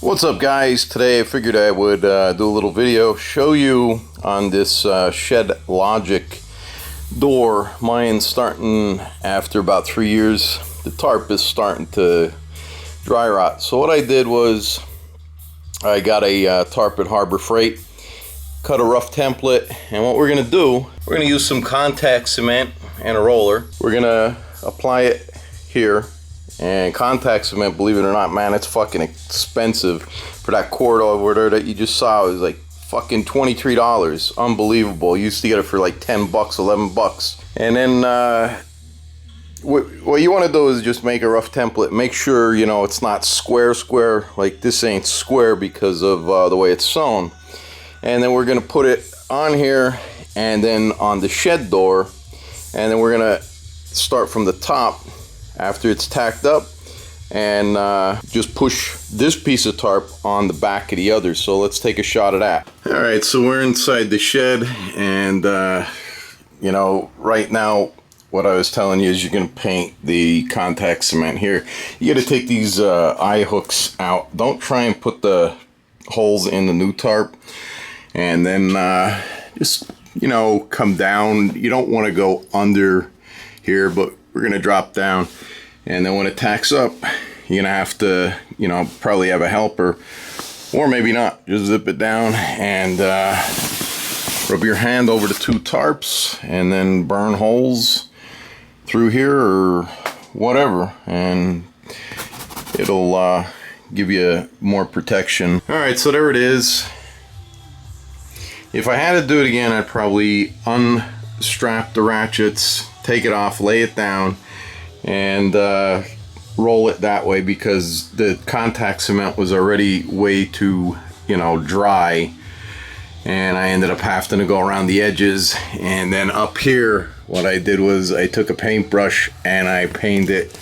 What's up, guys? Today I figured I would do a little video, show you on this Shelterlogic door. Mine's starting after about 3 years. The tarp is starting to dry rot. So what I did was I got a tarp at Harbor Freight, cut a rough template, and what we're gonna do, we're gonna use some contact cement and a roller. We're gonna apply it here. And contact cement, believe it or not, man, it's fucking expensive. For that cord over there that you just saw, it was like fucking $23. Unbelievable. You used to get it for like 10 bucks, 11 bucks. And then what you want to do is just make a rough template. Make sure, you know, it's not square. Like this ain't square because of the way it's sewn. And then we're going to put it on here and then on the shed door. And then we're going to start from the top after it's tacked up and just push this piece of tarp on the back of the other. So let's take a shot of that. All right, so we're inside the shed, and you know, right now what I was telling you is you're gonna paint the contact cement here. You gotta take these eye hooks out. Don't try and put the holes in the new tarp, and then just, you know, come down. You don't want to go under here, but we're gonna drop down, and then when it tacks up, you're gonna have to, you know, probably have a helper, or maybe not. Just zip it down and rub your hand over the two tarps, and then burn holes through here or whatever, and it'll give you more protection. All right, so there it is. If I had to do it again, I'd probably unstrap the ratchets, take it off, lay it down, and roll it that way, because the contact cement was already way too, you know, dry, and I ended up having to go around the edges. And then up here, what I did was I took a paintbrush and I painted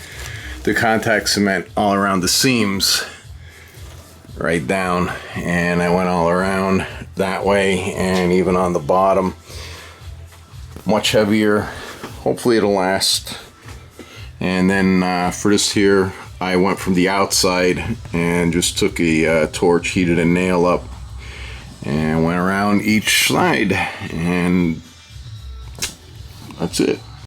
the contact cement all around the seams right down, and I went all around that way, and even on the bottom. Much heavier. Hopefully it'll last. And then for this here, I went from the outside and just took a torch, heated a nail up, and went around each side, and that's it.